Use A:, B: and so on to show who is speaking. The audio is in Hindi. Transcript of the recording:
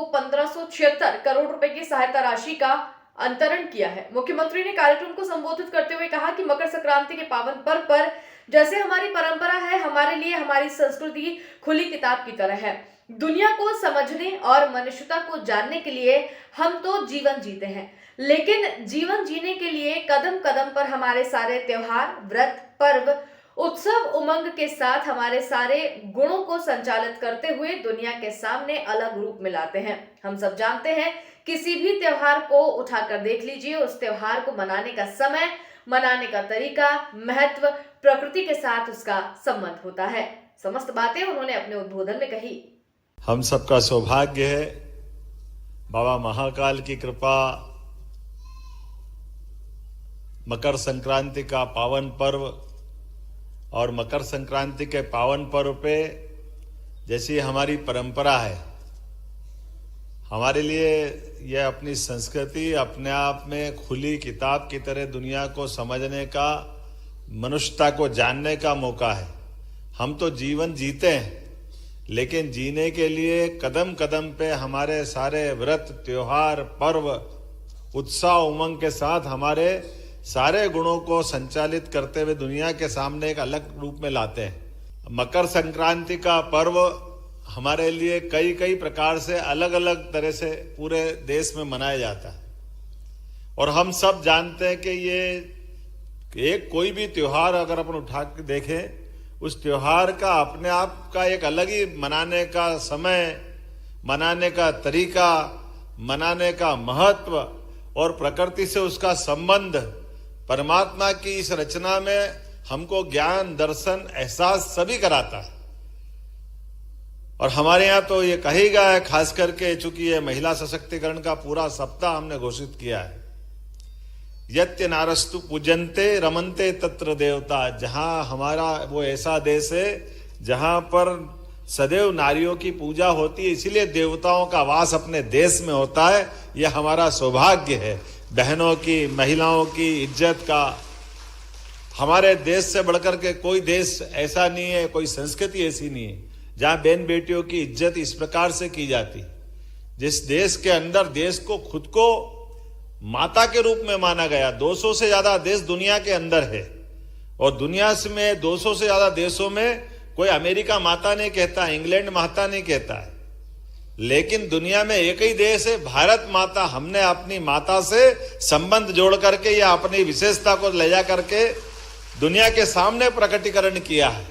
A: 1576 करोड़ रुपए की सहायता राशि का अंतरण किया है। मुख्यमंत्री ने कार्यक्रम को संबोधित करते हुए कहा कि मकर संक्रांति के पावन पर्व पर जैसे हमारी परंपरा है, हमारे लिए हमारी संस्कृति खुली किताब की तरह है। दुनिया को समझने और मनुष्यता को जानने के लिए हम तो जीवन जीते हैं, लेकिन जीवन जीने के लिए कदम कदम पर हमारे सारे त्योहार, व्रत, पर्व, उत्सव उमंग के साथ हमारे सारे गुणों को संचालित करते हुए दुनिया के सामने अलग रूप में लाते हैं। हम सब जानते हैं, किसी भी त्योहार को उठाकर देख लीजिए, उस त्योहार को मनाने का समय, मनाने का तरीका, महत्व, प्रकृति के साथ उसका संबंध होता है। समस्त बातें उन्होंने अपने उद्बोधन में कही।
B: हम सबका सौभाग्य है, बाबा महाकाल की कृपा, मकर संक्रांति का पावन पर्व और मकर संक्रांति के पावन पर्व पे जैसी हमारी परंपरा है, हमारे लिए यह अपनी संस्कृति अपने आप में खुली किताब की तरह दुनिया को समझने का, मनुष्यता को जानने का मौका है। हम तो जीवन जीते हैं, लेकिन जीने के लिए कदम कदम पे हमारे सारे व्रत, त्योहार, पर्व, उत्साह उमंग के साथ हमारे सारे गुणों को संचालित करते हुए दुनिया के सामने एक अलग रूप में लाते हैं। मकर संक्रांति का पर्व हमारे लिए कई कई प्रकार से अलग अलग तरह से पूरे देश में मनाया जाता है और हम सब जानते हैं कि ये कोई भी त्योहार अगर अपन उठा के देखें, उस त्योहार का अपने आप का एक अलग ही मनाने का समय, मनाने का तरीका, मनाने का महत्व और प्रकृति से उसका संबंध, परमात्मा की इस रचना में हमको ज्ञान, दर्शन, एहसास सभी कराता है। और हमारे यहाँ तो ये कही गया है, खास करके चूंकि ये महिला सशक्तिकरण का पूरा सप्ताह हमने घोषित किया है, यत्य नारस्तु पूजन्ते रमन्ते तत्र देवता। जहां हमारा वो ऐसा देश है जहां पर सदैव नारियों की पूजा होती है, इसीलिए देवताओं का वास अपने देश में होता है। यह हमारा सौभाग्य है, बहनों की, महिलाओं की इज्जत का। हमारे देश से बढ़कर के कोई देश ऐसा नहीं है, कोई संस्कृति ऐसी नहीं है जहां बहन बेटियों की इज्जत इस प्रकार से की जाती। जिस देश के अंदर देश को खुद को माता के रूप में माना गया, 200 से ज्यादा देश दुनिया के अंदर है और दुनिया में 200 से ज्यादा देशों में कोई अमेरिका माता नहीं कहता, इंग्लैंड माता नहीं कहता है, लेकिन दुनिया में एक ही देश है भारत माता। हमने अपनी माता से संबंध जोड़ करके या अपनी विशेषता को ले जा करके दुनिया के सामने प्रकटीकरण किया है।